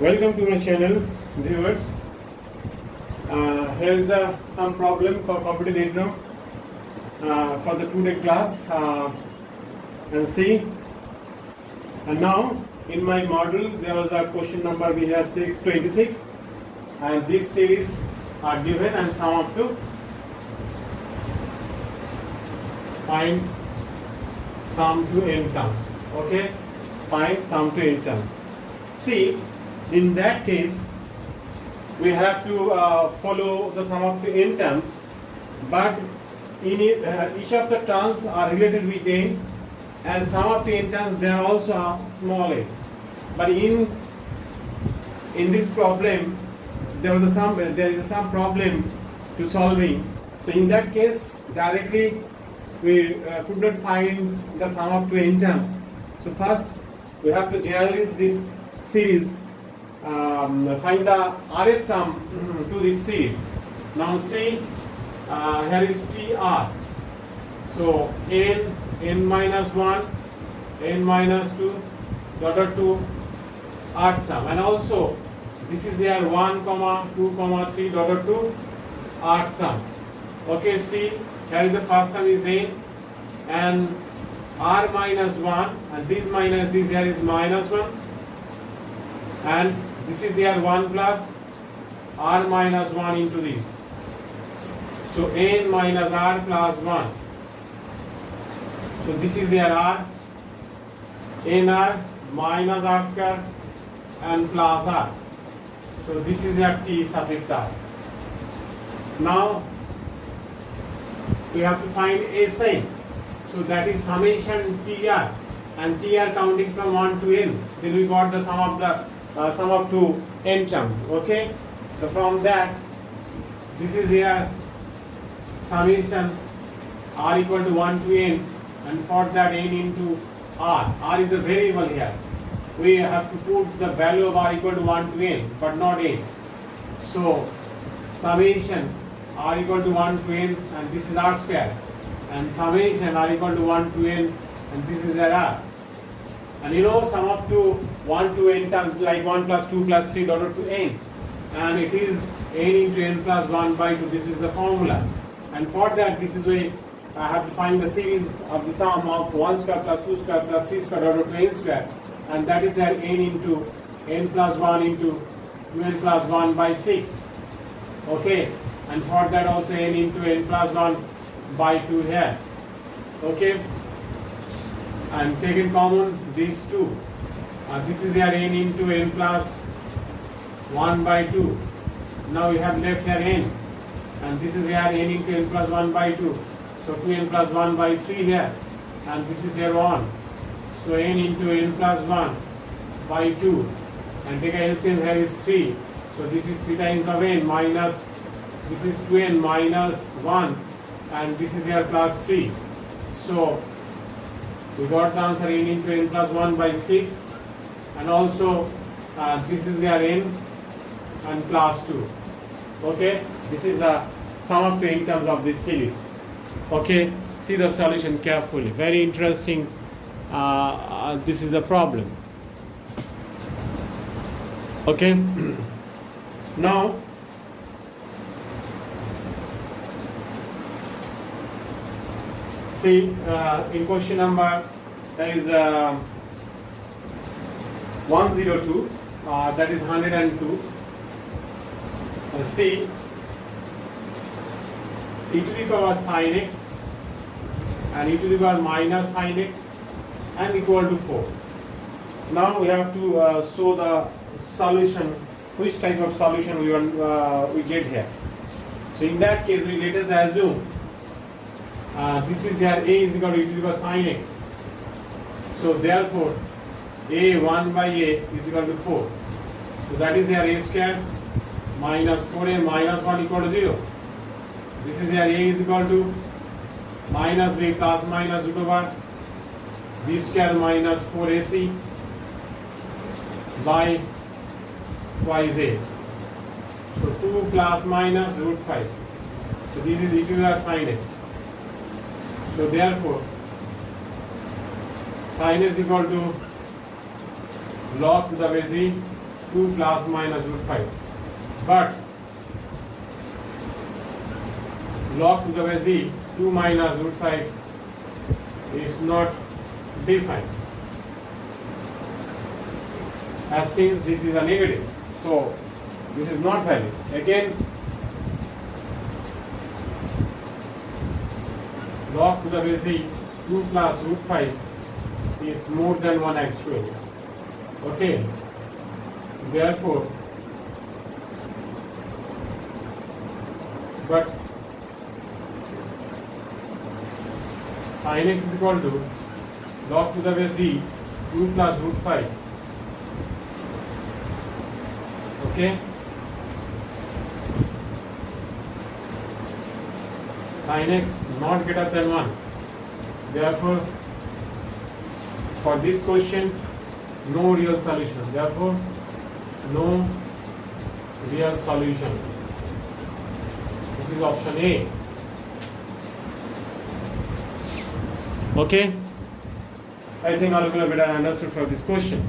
Welcome to my channel, viewers. Here is some problem for competitive exam for the today class. And see, and now in my module there was a question number we have 626, and this series are given and sum up to find sum to n terms. Okay, find sum to n terms. See, in that case, we have to follow the sum of n terms, but in each of the terms are related with n, and sum of the n terms they are also small n. But in this problem, there is some problem to solving. So in that case, directly we could not find the sum of two n terms. So first, we have to generalize this series. Find the rth term to this series. Now see, here is tr. So n minus 1, n minus 2, dot to rth term, and also this is here 1, 2, 3, dot to rth term. Okay, see, here is the first term is n, and r minus 1, and this minus this here is minus 1, and this is here 1 plus r minus 1 into this. So n minus r plus 1. So this is here r, nr minus r square and plus r. So this is here t suffix r. Now we have to find Sn. So that is summation tr, and tr counting from 1 to n. Then we got the sum of two n terms. Okay, so from that, this is here summation r equal to 1 to n, and for that n into r is a variable here. We have to put the value of r equal to 1 to n, but not n. So summation r equal to 1 to n, and this is r square, and summation r equal to 1 to n, and this is r. And you know, sum up to 1 to n terms like 1 plus 2 plus 3 dot to n, and it is n into n plus 1 by 2. This is the formula, and for that, this is why I have to find the series of the sum of 1 square plus 2 square plus 3 square dot to n square, and that is that n into n plus 1 into 2n plus 1 by 6. Okay, and for that also n into n plus 1 by 2 here. Okay, and taken common these two. This is here n into n plus 1 by 2. Now we have left here n, and this is here n into n plus 1 by 2. So 2n plus 1 by 3 here, and this is here 1. So n into n plus 1 by 2, and take a LCM here is 3. So this is 3 times of n minus, this is 2n minus 1, and this is here plus 3. So we got the answer n into n plus 1 by 6, and also this is their n and plus 2. Okay, this is the sum of two n terms of this series. Okay, see the solution carefully. Very interesting. This is the problem. Okay, now see, in question number there is 102, that is 102. See, e to the power sin x and e to the power minus sin x and equal to 4. Now we have to show the solution, which type of solution we get here. So in that case, we let us assume this is here a is equal to e to the power sin x. So therefore, a 1 by a is equal to 4. So that is here a square minus 4a minus 1 equal to 0. This is here a is equal to minus b plus minus root over b square minus 4ac by twice a. So 2 plus minus root 5. So this is e to the sin x. So therefore, sin is equal to log to the base e 2 plus minus root 5. But log to the base e 2 minus root 5 is not defined, as since this is a negative, so this is not valid. Again, log to the base e 2 plus root 5 is more than 1 actually. Okay, therefore, but sin x is equal to log to the base e 2 plus root 5. Okay, sin x not greater than 1. Therefore, for this question, no real solution. Therefore, no real solution. This is option A. Okay, I think all of you have better understood for this question.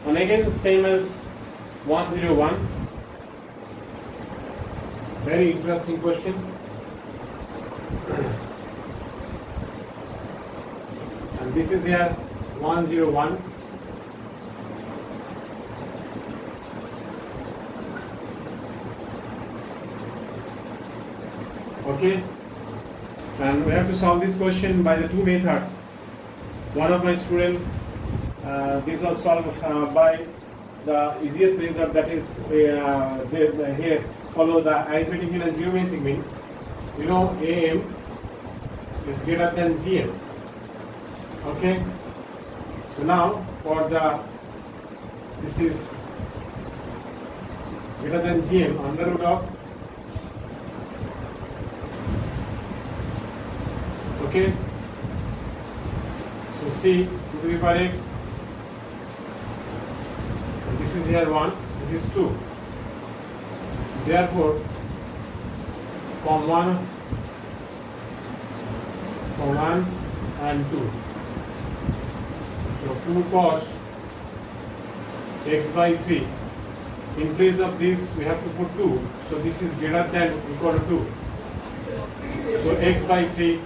And again, same as 101. Very interesting question. And this is here 101. Okay, and we have to solve this question by the two methods. One of my students, this was solved by the easiest method, that is they here follow the arithmetic mean and geometric mean. You know, AM is greater than GM. Okay, so now for the, this is greater than GM, under root of, okay, so C to the power x, and this is here 1, this is 2. Therefore, from 1 and 2. So 2 cos x by 3. In place of this, we have to put 2. So this is greater than equal to 2. So x by 3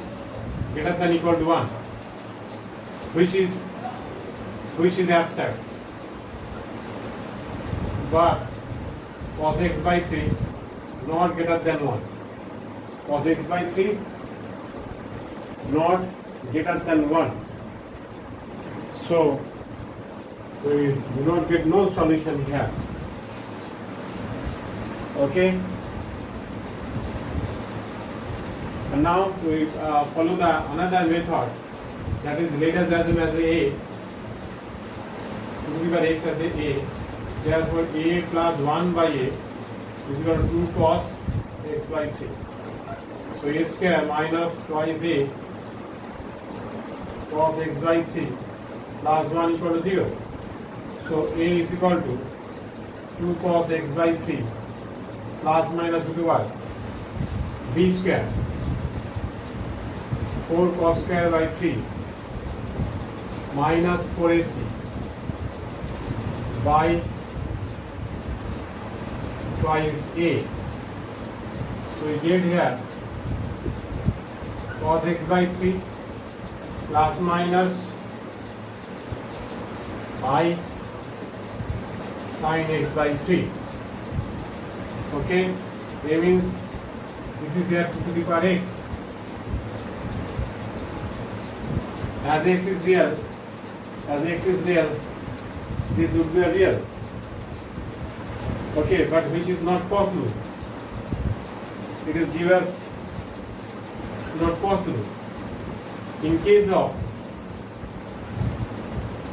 greater than equal to 1, which is abstract. But cos x by 3 not greater than 1. Cos x by 3 not greater than 1. So we do not get no solution here. Okay. And now we follow the another method, that is, let us assume as a to give our x as a. Therefore, a plus 1 by a is equal to 2 cos x by 3. So a square minus twice a cos x by 3 plus 1 equal to 0. So a is equal to 2 cos x by 3 plus minus to what? B square 4 cos square by 3 minus 4ac by twice a. So we get here cos x by 3 plus minus I sin x by 3. Okay, that means this is here 2 to the power x. As x is real, this would be a real. Okay, but which is not possible. It is give us not possible. In case of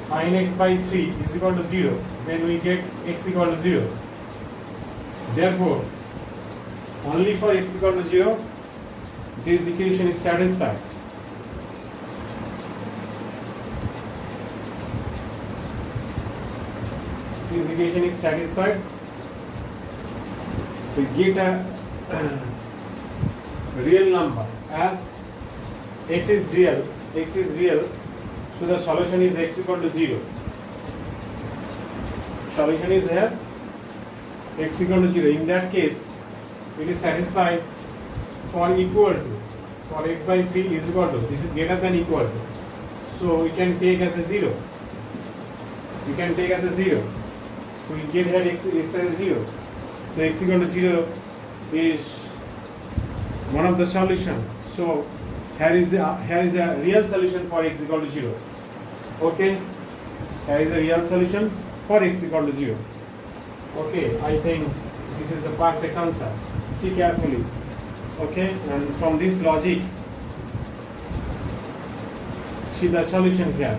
sin x by 3 is equal to 0, then we get x equal to 0. Therefore, only for x equal to 0, this equation is satisfied. This equation is satisfied. We get a real number as x is real, so the solution is x equal to 0. Solution is here x equal to 0. In that case, it is satisfied for equal to, for x by 3 is equal to, this is greater than equal to. So we can take as a 0. We can take as a 0. So we get here x as 0. So x equal to 0 is one of the solution. So here is a real solution for x equal to 0. Okay, here is a real solution for x equal to 0. Okay, I think this is the perfect answer. See carefully. Okay, and from this logic, see the solution here.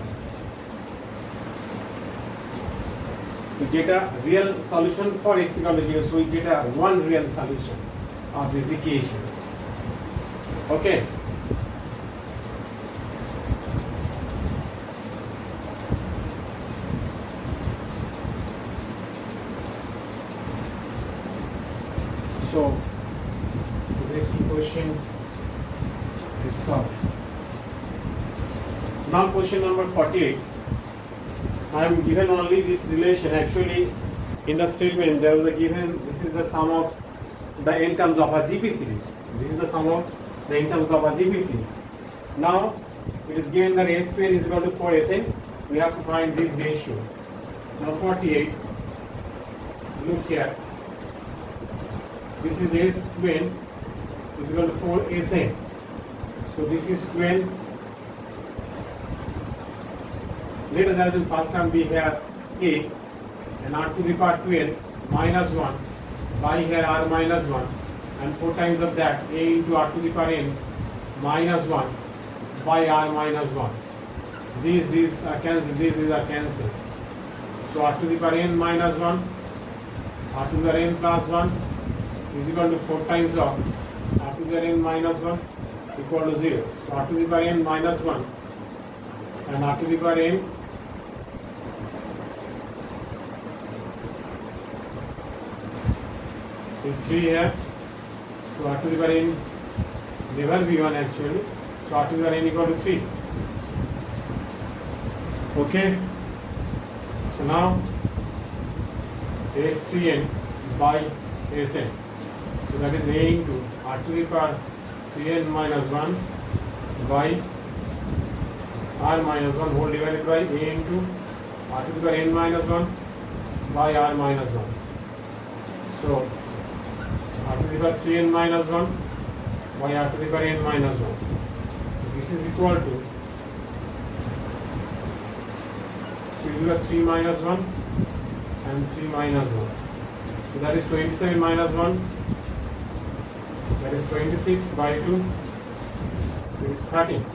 We get a real solution for x equal to 0, so we get a one real solution of this equation. Okay. So this question is solved. Now question number 48. I am given only this relation. Actually, in the statement there was a given, this is the sum of the n terms of a GP series. This is the sum of the n terms of a GP series. Now it is given that S2n is equal to 4Sn. We have to find this ratio. Now 48. Look here. This is S2n is equal to 4Sn. So this is 2n. Let us assume first term we have a and r to the power 2n minus 1 by here r minus 1 and 4 times of that a into r to the power n minus 1 by r minus 1. These are cancelled, these are cancelled. So r to the power n minus 1, r to the power n plus 1 is equal to 4 times of r to the power n minus 1 equal to 0. So r to the power n minus 1 and r to the power n is 3 here. So r to the power n never be 1 actually. So r to the power n equal to 3. Okay. So now S3n by Sn. So that is a into r to the power 3n minus 1 by r minus 1 whole divided by a into r to the power n minus 1 by r minus 1. So r to the power 3n minus 1 by r to the power n minus 1. So this is equal to 3 minus 1 and 3 minus 1. So that is 27 minus 1. That is 26 by 2. It is 13.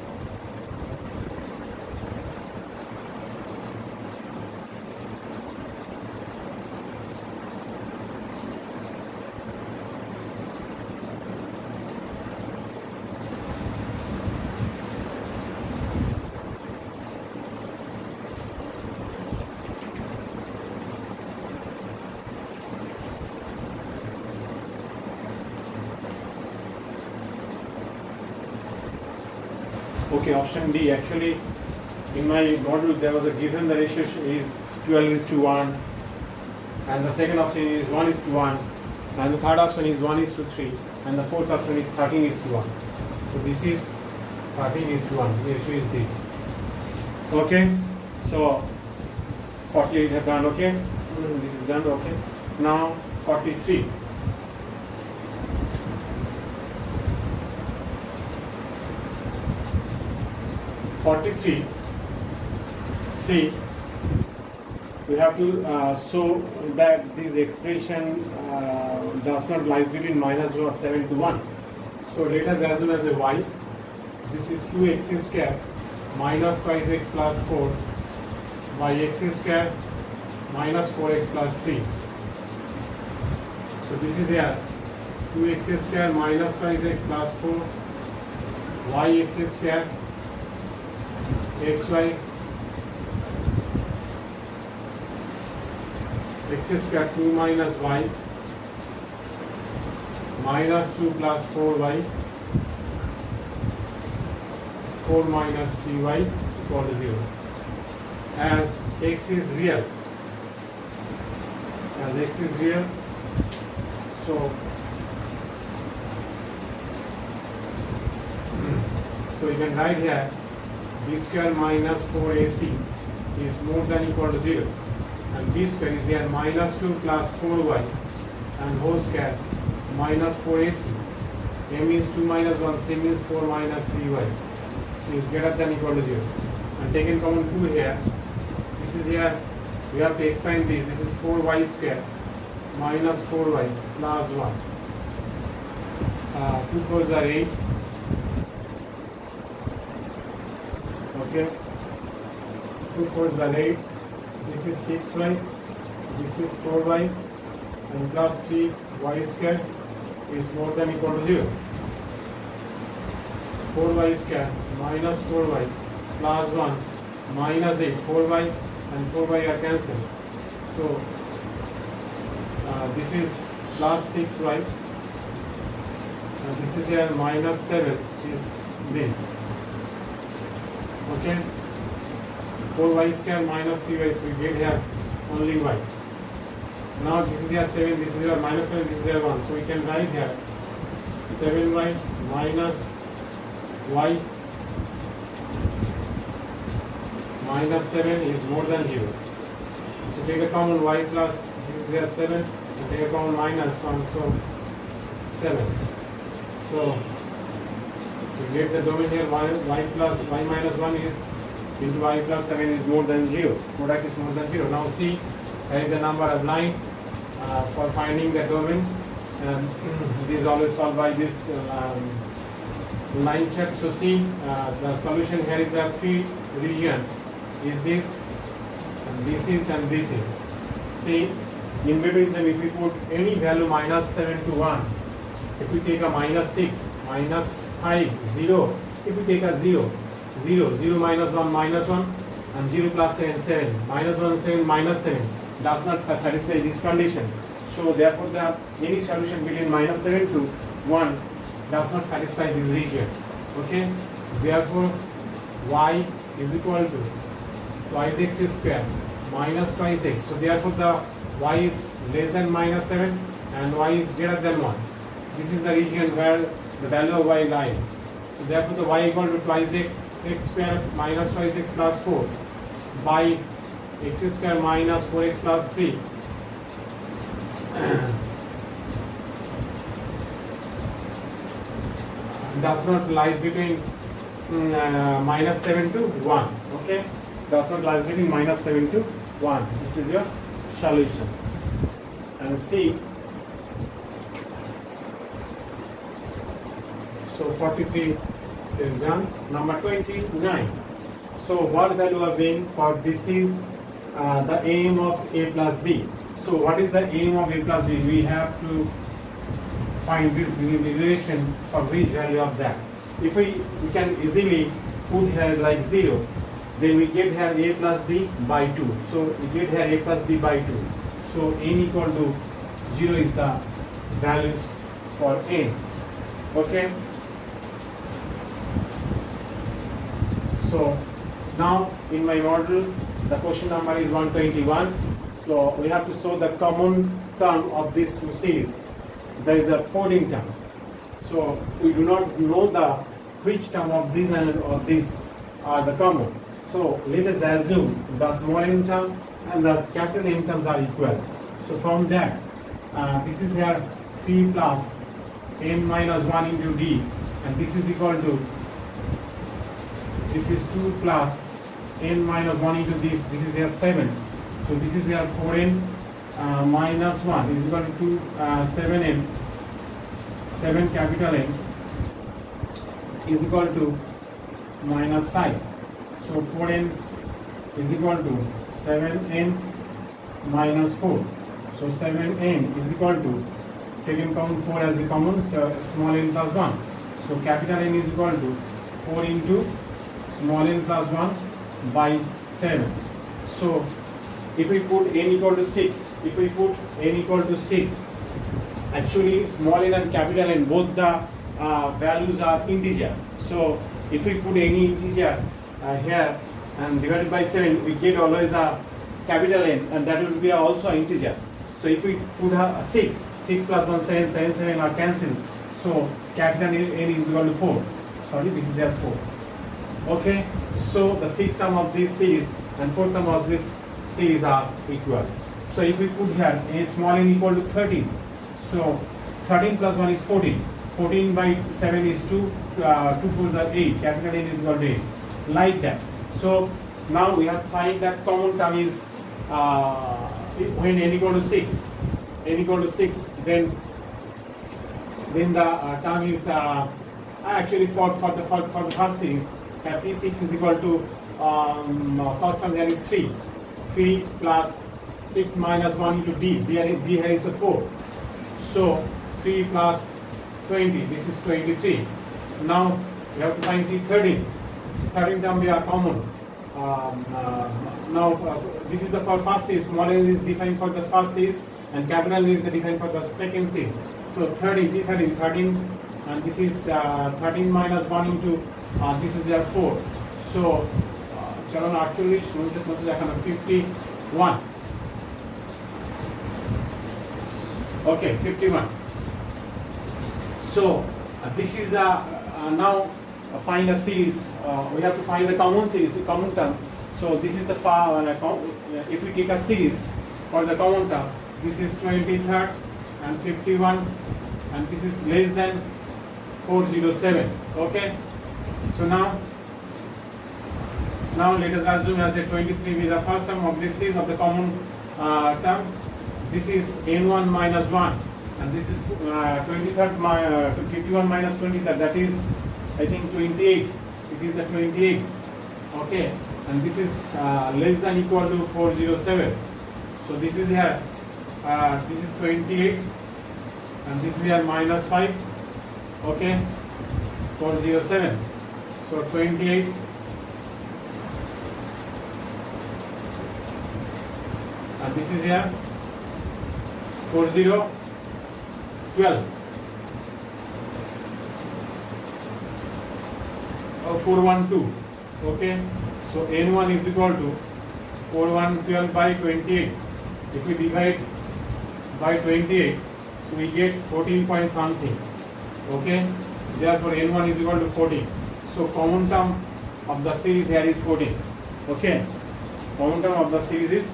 Okay, option D. Actually, in my model there was a given the ratio is 12 is to 1, and the second option is 1 is to 1, and the third option is 1 is to 3, and the fourth option is 13 is to 1. So this is 13 is to 1. The ratio is this. Okay, so 48 have done. Okay, this is done. Okay, now 43. See, we have to show that this expression does not lies between minus or 7 to 1. So let us assume as a y. This is 2x square minus twice x plus 4 by x square minus 4x plus 3. So this is here 2x square minus twice x plus 4 yx square xy x square 2 minus y minus 2 plus 4y 4 minus 3y equal to 0. As x is real, So you can write here b square minus 4ac is more than equal to 0, and b square is here minus 2 plus 4y and whole square minus 4ac. A means 2 minus 1, c means 4 minus 3y is greater than equal to 0. And taken common 2 here, this is here, we have to expand this. This is 4y square minus 4y plus 1. 2 4s are 8. Okay. 2 4s are 8. This is 6y. This is 4y. And plus 3y square is more than equal to 0. 4y square minus 4y plus 1 minus 8. 4y and 4y are cancelled. So this is plus 6y. This is here minus 7 is this. Okay. 4y square minus 3y, so we get here only y. Now this is here 7, this is here minus 7, this is here 1. So we can write here 7y minus y minus 7 is more than 0. So take a common y plus, this is there 7, and take a common minus 1, so 7. So we get the domain here y plus y minus 1 is into y plus 7 is more than 0. Product is more than 0. Now see, here is the number of line for finding the domain, and it is always solved by this line check. So see, the solution here is the 3 region is this, and this is, and this is. See, in between them, if we put any value minus 7 to 1, if we take a minus 6, minus 5, 0, if we take a 0, 0, 0 minus 1, minus 1, and 0 plus 7, 7, minus 1, 7, minus 7, does not satisfy this condition. So therefore, the any solution between minus 7 to 1 does not satisfy this region. Okay? Therefore, y is equal to twice x square minus twice x. So therefore, the y is less than minus 7 and y is greater than 1. This is the region where the value of y lies. So therefore, the y equal to twice x square minus twice x plus 4 by x square minus 4x plus 3 does not lies between minus 7 to 1. Okay, does not lies between minus 7 to 1. This is your solution. And see, so 43 is done. Number 29. So what value of being for this is the aim of a plus b. So what is the aim of a plus b? We have to find this relation for which value of that. If we can easily put here like 0, then we get here a plus b by 2. So we get here a plus b by 2. So n equal to 0 is the values for n. Okay. So now in my model, the question number is 121. So we have to show the common term of these two series. There is a folding term. So we do not know the which term of this and of this are the common. So let us assume the small n term and the capital N terms are equal. So from that, this is here 3 plus n minus 1 into d, and this is equal to, this is 2 plus n minus 1 into this is here 7. So this is here 4n minus 1 is equal to 7n, 7 capital N is equal to minus 5. So 4n is equal to 7n minus 4. So 7n is equal to, taking common 4 as a common, so small n plus 1. So capital N is equal to 4 into small n plus 1 by 7. So if we put n equal to 6, if we put n equal to 6, actually small n and capital N, both the values are integer. So if we put any integer here and divided by 7, we get always a capital N, and that will be also an integer. So if we put a 6 plus 1, 7, 7, 7 are cancelled. So capital N is equal to 4. Sorry, this is there 4. Okay, so the sixth term of this series and fourth term of this series are equal. So if we put here a small n equal to 13, so 13 plus 1 is 14. 14 by 7 is 2. 2 4s are 8. Capital N is equal to 8. Like that. So now we have to find that common term is when n equal to 6. N equal to 6, then the term is actually for the first series. P6 is equal to first term there is 3. 3 plus 6 minus 1 into D. D here is a 4. So 3 plus 20. This is 23. Now we have to find T13. 13 term they are common. Now this is the first series. Small n is defined for the first series and capital N is defined for the second series. So 13, and this is 13 minus 1 into this is their 4. So चलो 48 51. Okay, 51. So this is now find a series. We have to find the common series, the common term. So this is the if we take a series for the common term, this is 23rd and 51, and this is less than 407. Okay. So now let us assume as a 23 with the first term of this series of the common term. This is n1 minus 1, and this is 23rd 51 minus 23rd, that is I think 28. It is the 28. Okay, and this is less than equal to 407. So this is here this is 28 and this is here minus 5. Okay, 407. So 28 and this is here 4012. Or 412. Okay, so n1 is equal to 4112 by 28. If we divide by 28, so we get 14 point something. Okay, therefore n1 is equal to 14. So common term of the series here is 14. Okay, common term of the series is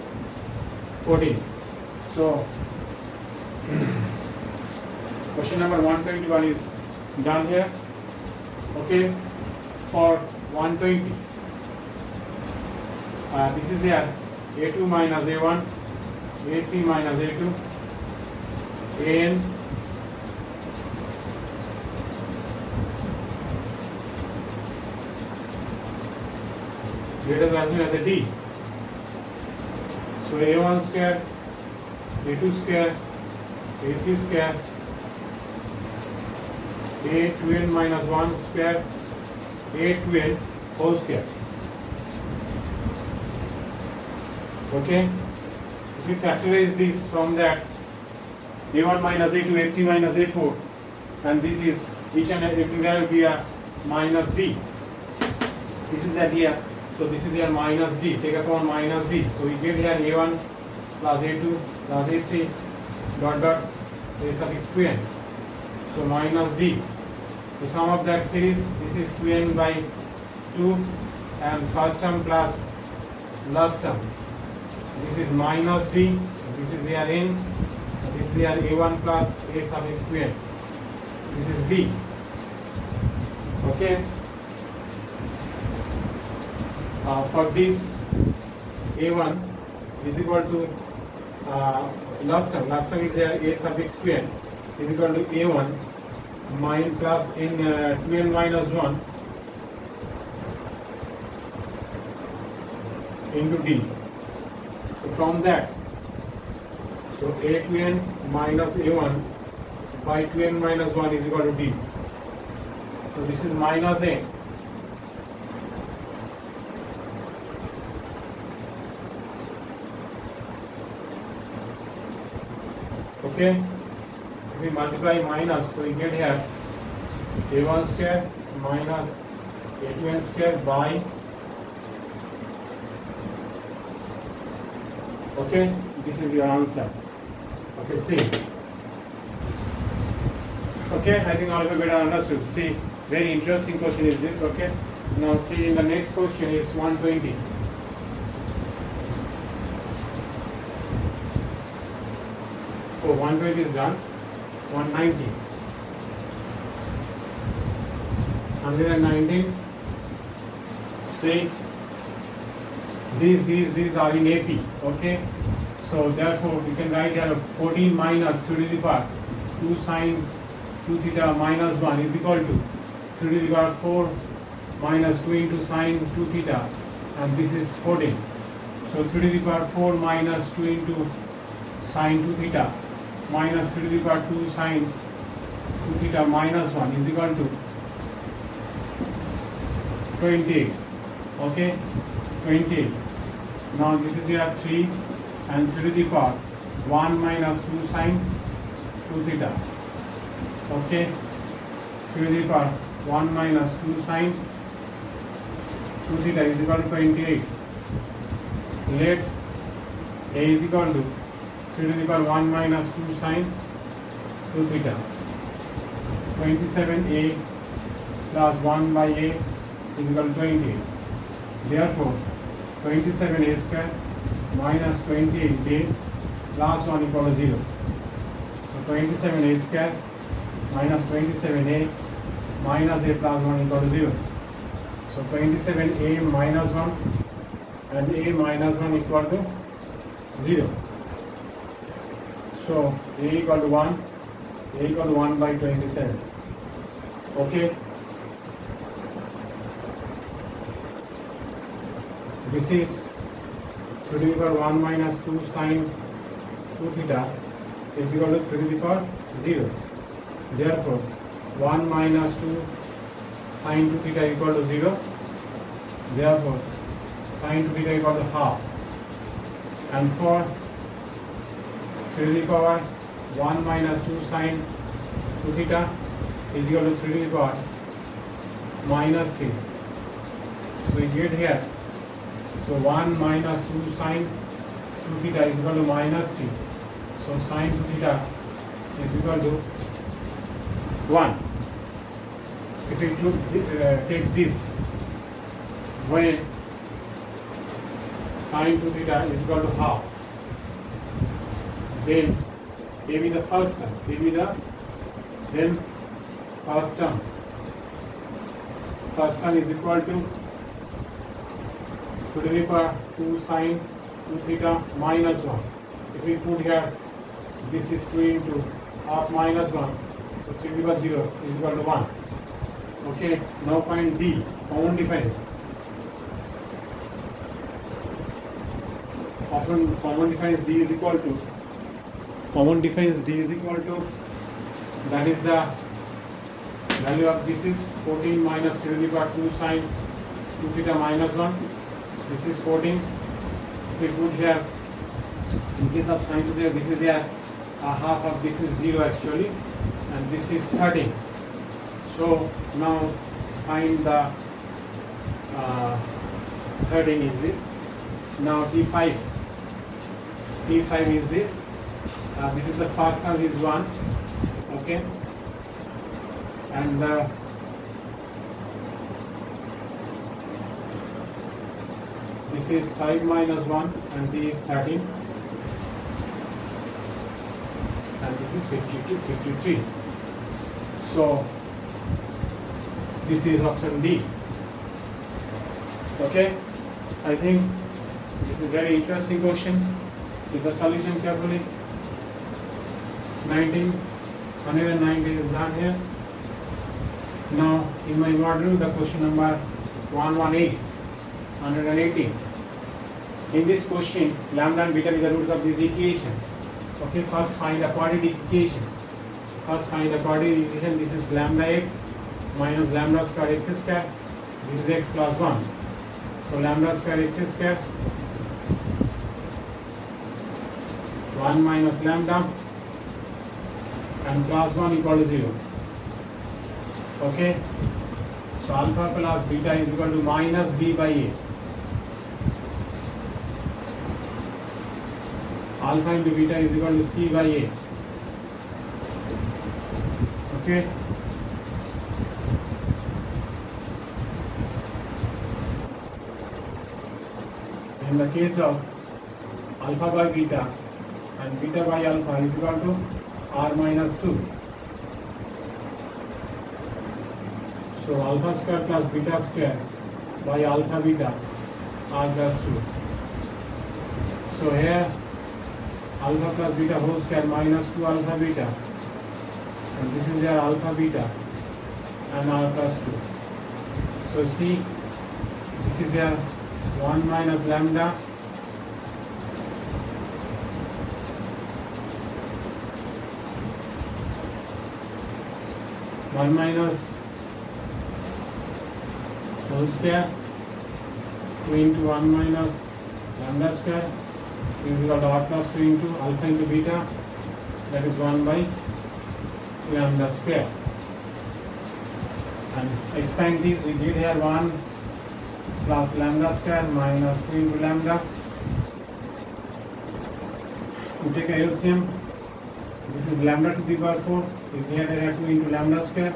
14. So question number 121 is done here. Okay, for 120, this is here a2 minus a1, a3 minus a2, an let us assume as a d. So a1 square, a2 square, a3 square, a2n minus 1 square, a2n whole square. Okay, if we factorize this from that, a1 minus a2, a3 minus a4, and this is each and everywhere will be a minus d. This is that here. So this is here minus d. Take upon minus d. So we get here a1 plus a2 plus a3 dot dot a suffix 2n. So minus d. So sum of that series, this is 2n by 2 and first term plus last term. This is minus d. This is here n. This is here a1 plus a suffix 2n. This is d. Okay. For this a1 is equal to last term is here a suffix 2n is equal to a1 minus plus n 2n minus 1 into d. So from that, so a2n minus a1 by 2n minus 1 is equal to d. So this is minus n. Okay, if we multiply minus, so we get here a1 square minus a2n square by, okay, this is your answer. Okay, see. Okay, I think all of you better understood. See, very interesting question is this. Okay, now see in the next question is 120. Oh, 120 is done. 190. 119. See, these are in AP. Okay, so therefore we can write here 14 minus 3 to the power 2 sine 2 theta minus 1 is equal to 3 to the power 4 minus 2 into sine 2 theta, and this is 14. So 3 to the power 4 minus 2 into sine 2 theta minus 3 to the power 2 sine 2 theta minus 1 is equal to 28. Okay, 28. Now this is here 3 and 3 to the power 1 minus 2 sine 2 theta. Okay, 3 to the power 1 minus 2 sine 2 theta is equal to 28. Let A is equal to 3 to the power 1 minus 2 sine 2 theta. 27A plus 1 by A is equal to 28. Therefore, 27A square minus 28A plus 1 equal to 0. So 27A square minus 27A minus A plus 1 equal to 0. So 27A minus 1 and A minus 1 equal to 0. So A equal to 1, A equal to 1 by 27. Okay. This is 3 to the power 1 minus 2 sine 2 theta is equal to 3 to the power 0. Therefore, 1 minus 2 sine 2 theta equal to 0. Therefore, sine 2 theta equal to half. And for 3 to the power 1 minus 2 sine 2 theta is equal to 3 to the power minus 3. So we get here. So 1 minus 2 sine 2 theta is equal to minus 3. So sine 2 theta is equal to 1. If we take this, when sine 2 theta is equal to half, then A be the first term, A be the then first term. First term is equal to 2 to the power 2 sine 2 theta minus 1. If we put here, this is 2 into half minus 1, so 3 to the power 0 is equal to 1. Okay, now find D, common difference. Often common difference D is equal to, that is the value of this is 14 minus 3 to the power 2 sine 2 theta minus 1. This is 14. If we put here, in case of sine 2 theta, this is here, half of this is 0 actually, and this is 13. So now find the 13 is this. Now T5 is this. This is the first term is 1. Okay, and this is 5 minus 1 and D is 13, and this is 52, 53. So this is option D. Okay, I think this is very interesting question. See the solution carefully. 190 is done here. Now in my module, the question number 118. In this question, lambda and beta is the roots of this equation. Okay, first find the quadratic equation. This is lambda x minus lambda square x square. This is x plus 1. So lambda square x square 1 minus lambda and plus 1 equal to 0. Okay, so alpha plus beta is equal to minus b by a. alpha into beta is equal to C by A. Okay. In the case of alpha by beta and beta by alpha is equal to R minus 2. So alpha square plus beta square by alpha beta R plus 2. So here alpha plus beta whole square minus 2 alpha beta, and this is your alpha beta and R plus 2. So see, this is your 1 minus lambda one minus whole square 2 into 1 minus lambda square is equal to R plus 2 into alpha into beta, that is 1 by lambda square. And expand these, we did here 1 plus lambda square minus 2 into lambda. We take a LCM. This is lambda to the power 4. We had here 2 into lambda square,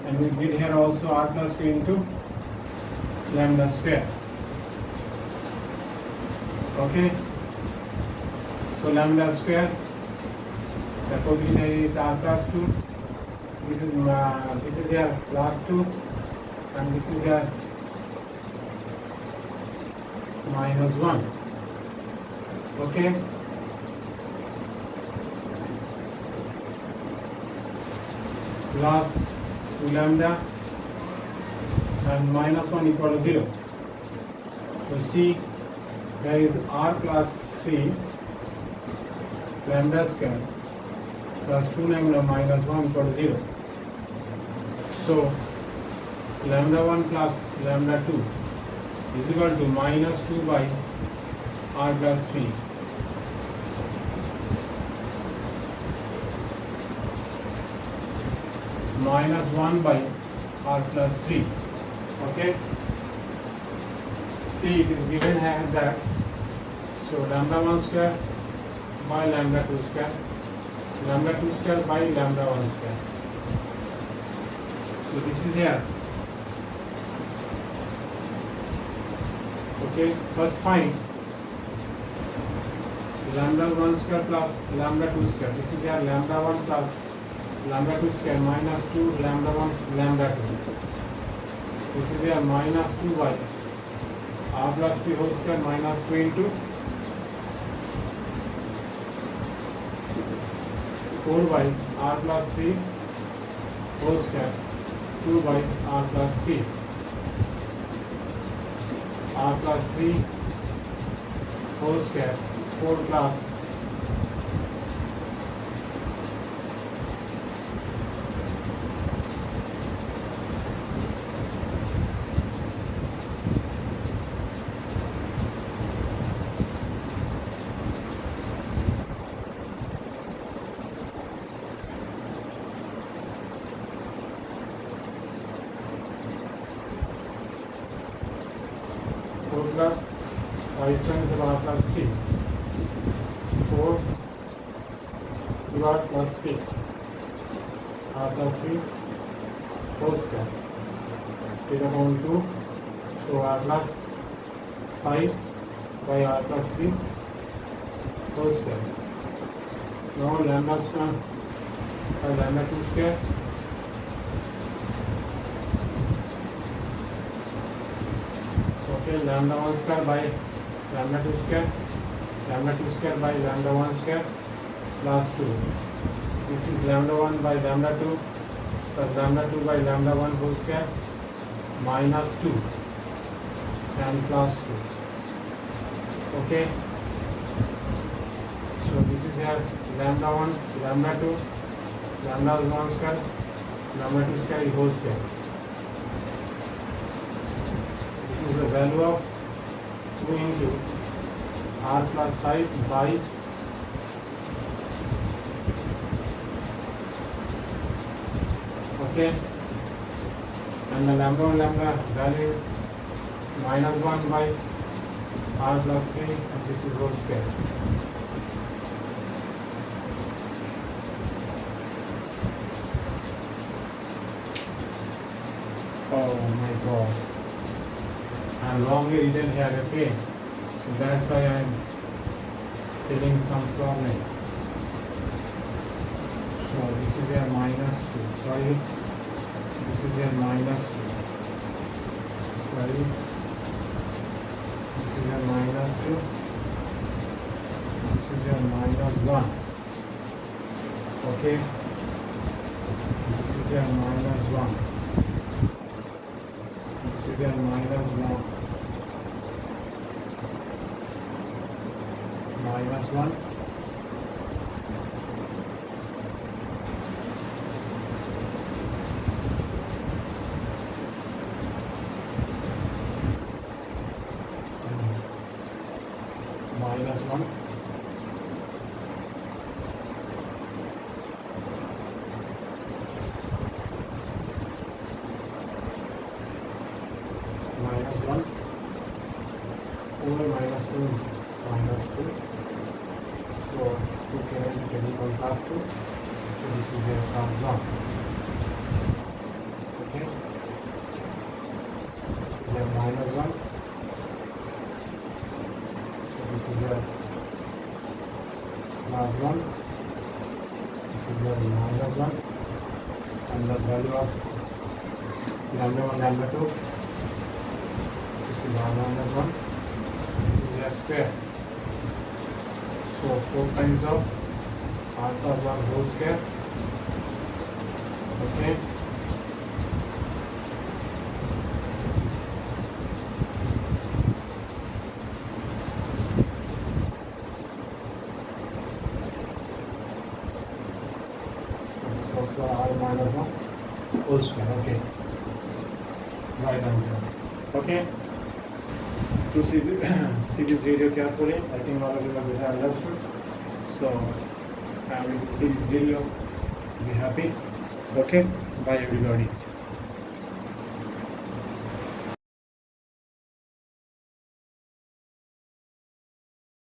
and we did here also R plus 2 into lambda square. Okay. So lambda square, the coefficient here is R plus 2. This is here plus 2, and this is here minus 1. Okay. Plus 2 lambda and minus 1 equal to 0. So see, there is R plus 3 lambda square plus 2 lambda minus 1 equal to 0. So lambda 1 plus lambda 2 is equal to minus 2 by R plus 3. Minus 1 by R plus 3. Okay. See, it is given here that, so lambda 1 square by lambda 2 square, lambda 2 square by lambda 1 square. So this is here. Okay, first find lambda 1 square plus lambda 2 square. This is here lambda 1 plus lambda 2 square minus 2 lambda 1 lambda 2. This is here minus 2 by R plus 3 whole square minus 2 into 4 by R plus 3 whole square 2 by R plus 3. R plus 3 whole square 4 plus plus 5 times of R plus 3, 4 R plus 6, R plus 3 whole square, take upon 2, so R plus 5 by R plus 3 whole square. Now lambda square by lambda 2 square, okay, lambda 1 square by lambda 2 square, lambda 2 square by lambda 1 square plus 2. This is lambda 1 by lambda 2 plus lambda 2 by lambda 1 whole square minus 2 and plus 2. Okay. So this is here lambda 1, lambda 2, lambda 1 square, lambda 2 square is whole square. This is the value of 2 into R plus 5 by okay, and the lambda 1 lambda value is minus 1 by R plus 3, and this is whole square. Oh my god. I'm wrongly written here, okay? So that's why I'm feeling some problem. So this is a minus 2. Sorry. This is a minus 2. Sorry. This is a minus 2. This is a minus 1. Okay. This is a minus 1. This is a minus 1. Minus 1. Minus 1. Minus 1. Over minus 2. Minus 2. So 2 can equal plus 2. So this is a plus 1. Okay. This is a minus 1. So this is a plus 1. This is a minus 1. And the value of lambda 1, lambda 2. This is 1 minus 1. This is a square. So 4 times of r plus 1 whole square. Okay. So this also r minus 1 whole square. Okay. Right answer. Okay. To see this video carefully, I think all of you have understood. So I will see this video. Be happy. Okay. Bye everybody.